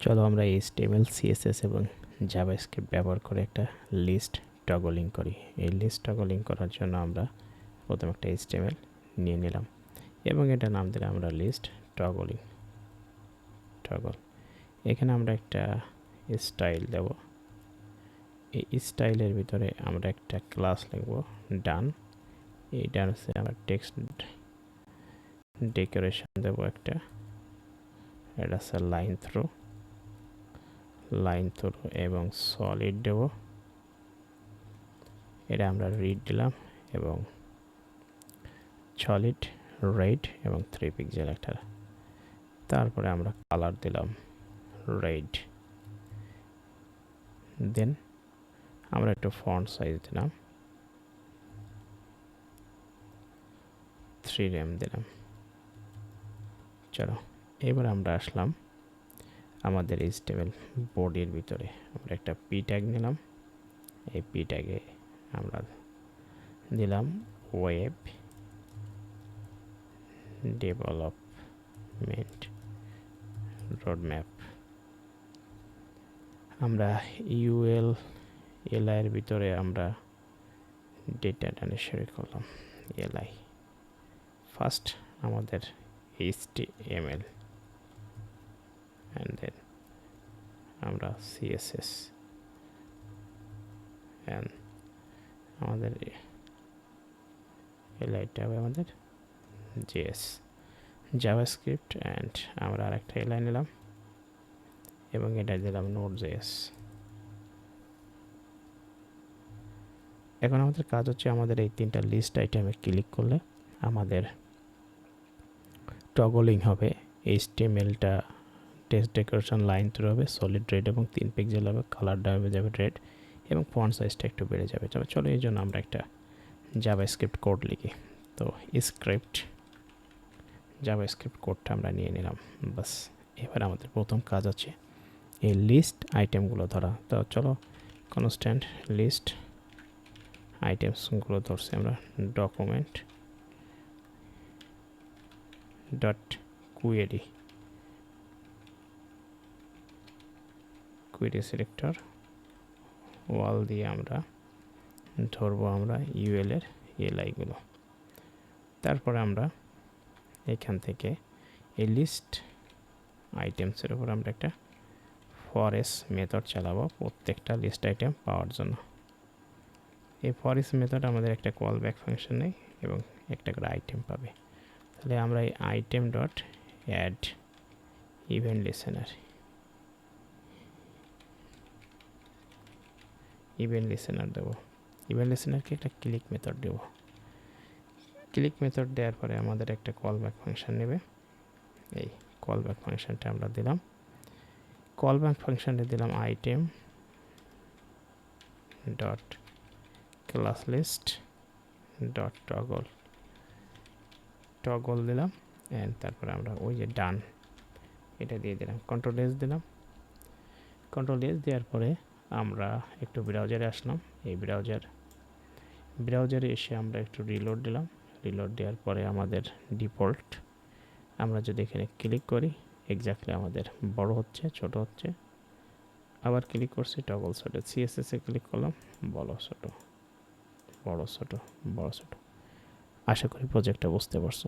চলো আমরা HTML, CSS এবং জাভাস্ক্রিপ্ট ব্যবহার করে একটা লিস্ট টগলিং করি। এই লিস্ট টগলিং করার জন্য আমরা প্রথমে একটা HTML নিয়ে নিলাম এবং এটা নাম দিলাম আমরা লিস্ট টগল। এখানে আমরা একটা স্টাইল দেব। এই স্টাইলের ভিতরে আমরা একটা ক্লাস লিখব ডান। এইটা হচ্ছে আমরা টেক্সট ডেকোরেশন দেব একটা, এটা হচ্ছে লাইন থ্রু এবং সলিড দেব। এটা আমরা রিড দিলাম এবং সলিড রেড এবং 3 পিক্সেল একটা। তারপরে আমরা কালার দিলাম রেড। দেন আমরা একটু ফন্ট সাইজ দিলাম 3 দিলাম। চলো এবার আমরা আসলাম আমাদের HTML বডির ভিতরে। আমরা একটা পি ট্যাগ নিলাম। এই পি ট্যাগে আমরা দিলাম ওয়েব ডেভেলপমেন্ট রোডম্যাপ। আমরা এর ভিতরে আমরা ডেটা শুরু করলাম এলআই। ফার্স্ট আমাদের HTML and then আমরা CSS and আমাদের এলআইটা হবে আমাদের JS জাভাস্ক্রিপ্ট অ্যান্ড আমরা আরেকটা এলআই নিলাম এবং এটা দিলাম Node.js। এখন আমাদের কাজ হচ্ছে আমাদের এই তিনটা লিস্ট আইটেমে ক্লিক করলে আমাদের টগলিং হবে। HTMLটা টেক্সট ডেকোরেশন লাইন থ্রু হবে, সলিড রেড এবং 3 পিক্সেল হবে, কালারটা হবে যাবে রেড এবং ফন্ট সাইজটা একটু বেড়ে যাবে। তবে চলো এই জন্য আমরা একটা জাভাস্ক্রিপ্ট কোড লিখি। তো জাভাস্ক্রিপ্ট কোডটা আমরা নিয়ে নিলাম। বাস এবার আমাদের প্রথম কাজ হচ্ছে এই লিস্ট আইটেমগুলো ধরা। তো চলো কনস্ট্যান্ট লিস্ট আইটেমসগুলো ধরছি আমরা ডকুমেন্ট ডট কুয়েরি সিলেক্টর ওয়াল দিয়ে আমরা ধরবো আমরা ইউএল এর এলআইগুলো। তারপরে আমরা এখান থেকে এই লিস্ট আইটেমসের উপর আমরা একটা ফরেস মেথড চালাবো প্রত্যেকটা লিস্ট আইটেম পাওয়ার জন্য। এই ফরেস মেথড আমাদের একটা কল ব্যাক ফাংশন নেই এবং একটা করে আইটেম পাবে। তাহলে আমরা এই item dot add event listener দেবো। ইভেন্ট লিসেনারকে একটা ক্লিক মেথড দেবো। ক্লিক মেথড দেওয়ার পরে আমাদের একটা কল ব্যাক ফাংশন নেবে। এই কল ব্যাক ফাংশনটা আমরা দিলাম। কল ব্যাক ফাংশনে দিলাম item dot class list dot toggle দিলাম অ্যান্ড তারপরে আমরা ওই যে ডান এটা দিয়ে দিলাম। কন্ট্রোল এস দিলাম। কন্ট্রোল এস দেওয়ার পরে আমরা একটু ব্রাউজারে আসলাম। এই ব্রাউজারে এসে আমরা একটু রিলোড দিলাম। রিলোড দেওয়ার পরে আমাদের ডিফল্ট আমরা যদি এখানে ক্লিক করি এক্স্যাক্টলি আমাদের বড় হচ্ছে ছোট হচ্ছে। আবার ক্লিক করছি টগল ছোট, CSS এ ক্লিক করলাম বড় ছোট। আশা করি প্রজেক্টটা বুঝতে পারছো।